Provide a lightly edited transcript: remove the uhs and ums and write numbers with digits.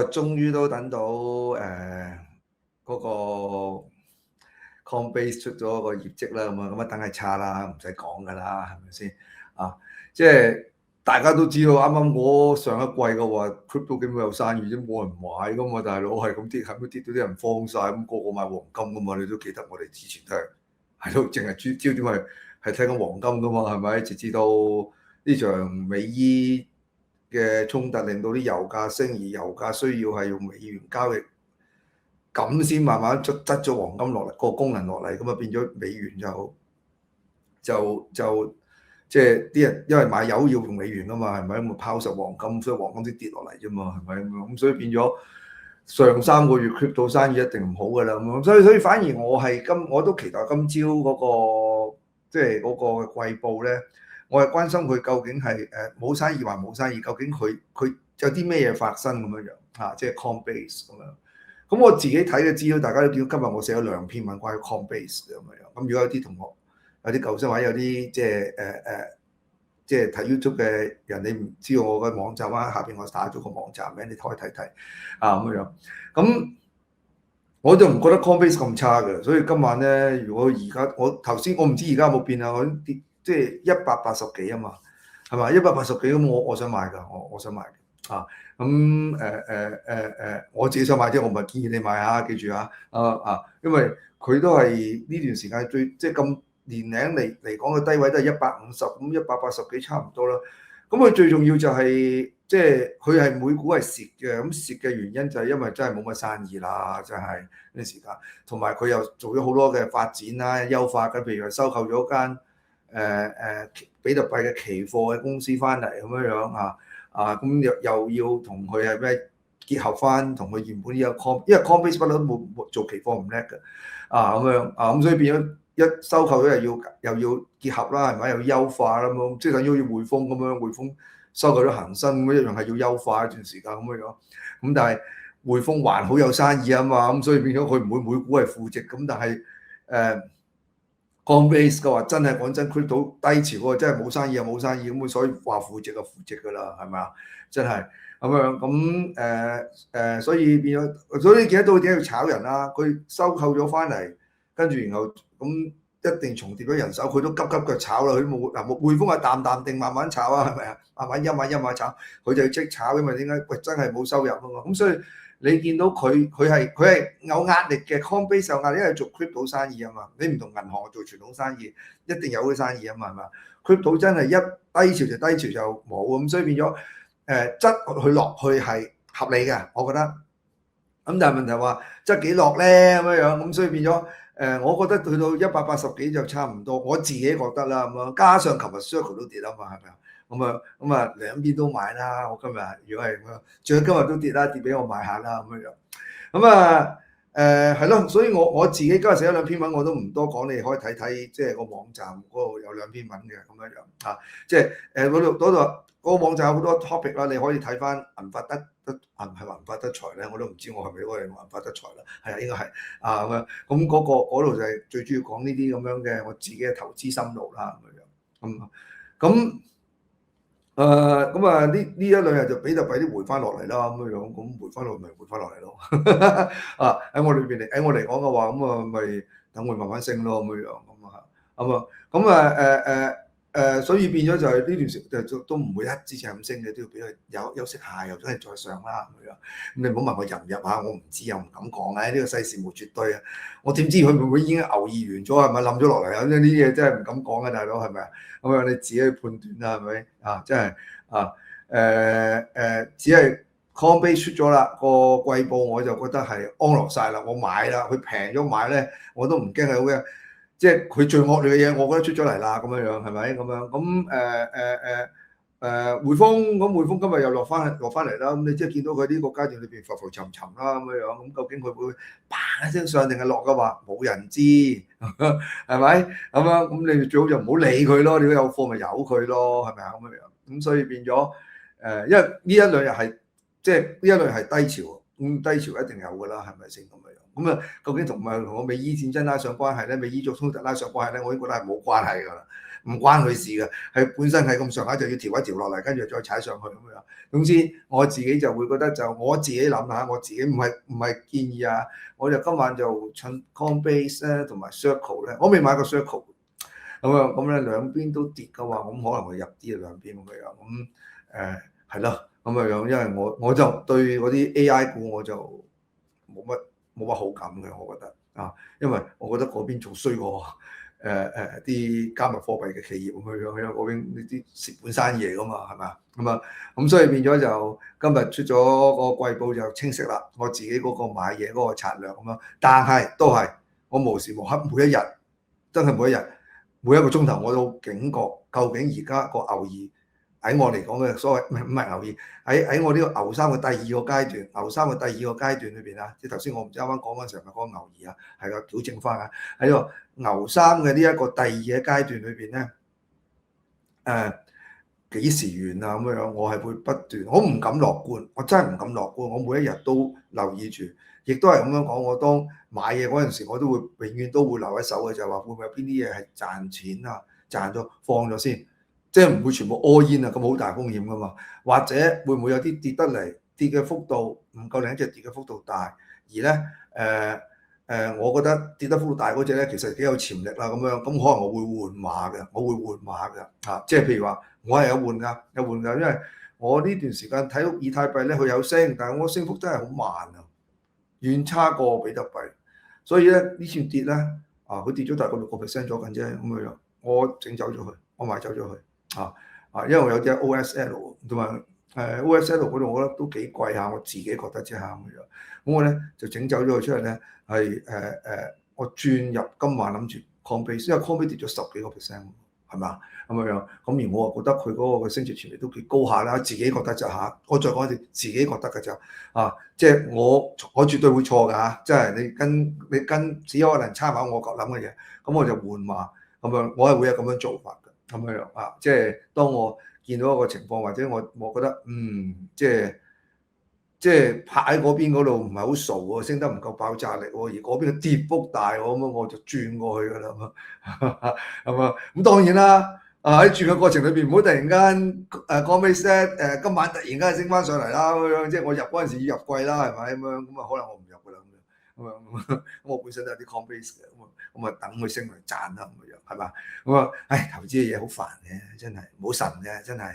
我終於都等到嗰個 Coinbase 出咗個業績啦，咁啊梗係差啦，唔使講噶啦，係咪先啊？即係大家都知道，啱啱我上一季嘅話 crypto 基本有生意啫，冇人買噶嘛，大佬係咁跌，係咁跌到啲人慌晒，咁個個買黃金噶嘛，你都記得我哋之前都係都淨係焦點係睇緊黃金噶嘛，係咪？直至到呢場美伊嘅衝突令到啲油價升，而油價需要係用美元交易，咁先慢慢執咗黃金落嚟個功能落嚟，咁啊變咗美元就即係啲人因為買油要用美元啊嘛，係咪咁拋售黃金，所以黃金先跌落嚟啫嘛，係咪咁？所以變咗上3個月 crypto 生意一定唔好噶啦咁，所以反而我都期待今朝嗰個即係嗰個季報咧，我係關心佢究竟係冇生意還冇生意，究竟佢有啲咩嘢發生咁樣嚇，即係 Coinbase 咁樣。咁我自己睇嘅資料，大家都見到今日我寫咗2篇文關於 Coinbase 咁樣。咁如果有啲同學有啲舊生或者有啲即係睇 YouTube 嘅人，你唔知道我嘅網站啊，下邊我打咗個網站名，你可以睇睇啊咁樣。咁我就唔覺得 Coinbase 咁差嘅，所以今晚咧，如果而家我頭先我唔知而家有冇變啊，我跌即係180幾啊嘛，係嘛？180幾咁，我想買㗎，我想買嘅啊。我自己想買啲，我唔係建議你買下，記住啊，因為佢都係呢段時間即係咁年齡嚟講嘅低位都係150，咁180幾差唔多啦。咁佢最重要就係即係佢係每股係蝕嘅，咁蝕嘅原因就係因為真係冇乜生意啦，真係呢段時間，同埋佢又做咗好多嘅發展啦、優化嘅，譬如話收購咗間比特幣嘅期貨嘅公司翻嚟咁樣啊。咁又要同佢係咩結合翻，同佢原本呢個因為 Coinbase 不嬲都冇做期貨唔叻嘅，咁樣咁所以變咗一收購咗又要結合啦，係咪？又要優化啦咁，即係等於好似匯豐咁樣，匯豐收購咗恒生咁一樣係要優化一段時間咁樣。咁但係匯豐還好有生意啊嘛，咁所以變咗佢唔會每股係負值，咁但係Coinbase 嘅話真係講真 crypto 低潮喎，真係冇生意又冇生意，咁所以話負值就負值㗎啦，係咪啊？真係咁樣咁所以變咗，所以你見得到點解要炒人啦？佢收購咗翻嚟，跟住然後咁一定重疊咗人手，佢都急腳炒啦。佢冇匯豐係淡定慢慢炒啊，係咪啊？慢慢一買炒，佢就要即炒，因為點解？喂，真係冇收入啊嘛，咁所以。你見到佢係有壓力嘅 ，Coinbase 有壓力，因為做 crypto 生意啊嘛。你唔同銀行做傳統生意，一定有啲生意啊嘛，係嘛 ？crypto 真係一低潮就冇咁，所以變咗質佢落去係合理嘅，我覺得。咁但係問題話質幾落咧咁樣，咁所以變咗我覺得去到180幾就差唔多，我自己覺得啦咁樣。加上琴日 Circle 都跌啊嘛，係咪啊？咁啊兩邊都買啦，我今日如果係咁樣，最今日都跌啦，跌俾我買下啦咁樣。咁啊係咯，所以我自己今日寫咗2篇文，我都唔多講，你可以睇睇，即係個網站嗰度有2篇文嘅咁樣啊，即係嗰度個網站有好多 topic 啦，你可以睇翻銀發得財咧，我都唔知我係咪嗰個銀發得財啦，係啊應該係啊咁樣，咁嗰度就係最主要講呢啲咁樣嘅我自己嘅投資心路啦咁樣，咁呢一兩日就比特幣啲回翻落嚟啦咁樣，咁回翻落咪回翻落嚟咯，喺我嚟講嘅話，咁咪等佢慢慢升咯咁樣，所以變咗就係呢段時間都唔會之前咁升嘅，都要俾佢休息下，又真係再上啦咁樣。咁你唔好問我入唔入啊，我唔知又唔敢講啊，呢個世事無絕對啊，我點知佢會唔會已經牛二完咗係咪冧咗落嚟啊？呢啲嘢真係唔敢講啊，大佬係咪啊？咁樣你自己去判斷啦，係咪啊？真係只係 Coinbase 出咗啦個季報，我就覺得係安樂晒啦，我買啦，佢平咗買咧，我都唔驚係好嘅。即係佢最惡劣嘅嘢，我覺得出咗嚟啦，咁樣係咪咁樣？咁匯豐今日又落翻嚟啦，咁你即係見到佢呢個階段裏邊浮沉啦咁樣，咁究竟佢會嘭一聲上定係落嘅話，冇人知係咪咁樣？咁你最好就唔好理佢咯，你如果有貨咪由佢咯，係咪啊咁樣？咁所以變咗因為呢一兩日係即係呢一兩日係低潮，低潮一定有㗎啦，係咪先咁樣？咁啊，究竟同我美伊戰爭拉上關係咧，美伊族衝突拉上關係咧，我已經覺得係冇關係㗎啦，唔關佢事嘅，係本身係咁上下就要調一調落嚟，跟住再踩上去咁樣。總之我自己就會覺得就我自己諗下，我自己唔係建議啊，我就今晚就趁 Coinbase 咧同埋 Circle 咧，我未買過 Circle。咁咧兩邊都跌嘅話，咁可能會入啲兩邊咁樣，係咯，咁樣，因為我就對嗰啲 AI 股我就冇乜好感嘅，我覺得啊，因為我覺得嗰邊仲衰過啲加密貨幣嘅企業咁樣，因為嗰邊呢啲蝕本生意嚟噶嘛，係咪啊？咁所以變咗就今日出咗個季報就清晰啦，我自己嗰個買嘢嗰個策略咁樣，但係都係我無時無刻每一日真係每一日。每一個鐘頭我都警覺，究竟而家個牛二喺我嚟講嘅所謂唔係牛二，喺我呢個牛三嘅第二個階段，牛三嘅第二個階段裏邊啊，即係頭先我唔知啱啱講嗰陣時係咪講牛二啊，係個矯正翻啊，喺個牛三嘅呢一個第二嘅階段裏邊咧，幾時完啊咁樣，我係會不斷，我唔敢樂觀，我真係唔敢樂觀，我每一日都留意住。亦都係咁樣講，我當買嘢嗰陣時，我都會永遠都會留一手嘅，就係話會唔會有邊啲嘢係賺錢啊，賺咗放咗先，即係唔會全部 all in 啊，咁好大風險噶嘛。或者會唔會有啲跌得嚟，跌嘅幅度唔夠另一隻跌嘅幅度大，而咧我覺得跌得幅度大嗰隻咧，其實幾有潛力啦咁樣，咁可能我會換馬嘅，嚇，即係譬如話我係有換㗎，因為我呢段時間睇到以太幣咧佢有升，但係我升幅真係好慢啊。遠差過比特幣，所以咧呢次跌咧，佢跌咗大概6% 咗緊啫，咁樣我整走咗佢，我賣走咗佢，因為我有啲 OSL 同埋OSL 嗰度，我覺得都幾貴下，我自己覺得啫嚇咁樣，咁我咧就整走咗佢出嚟咧，係我轉入今晚諗住 Coinbase，因為 Coinbase 跌咗10幾個 percent。係嘛咁樣，咁而我啊覺得佢嗰個升值潛力都幾高下啦，自己覺得就嚇，我再講一次，自己覺得嘅就即係我絕對會錯㗎嚇，即係你跟只可能參考我諗嘅嘢，咁我就換馬咁樣，我係會有咁樣做法嘅，咁樣即係當我見到一個情況或者我覺得即係拍喺嗰邊嗰度唔係好傻喎，升得唔夠爆炸力喎，而嗰邊嘅跌幅大喎，咁我就轉過去㗎啦，咁當然啦，喺轉嘅過程裏邊，唔好突然間Coinbase今晚突然間升翻上嚟啦，咁樣即係我入嗰陣時要入貴啦，係咪咁樣？咁可能我唔入㗎啦，咁我本身都有啲 Coinbase 嘅，咁等佢升嚟賺啦，咁樣係嘛？投資嘅嘢好煩嘅，真係唔好神嘅，真係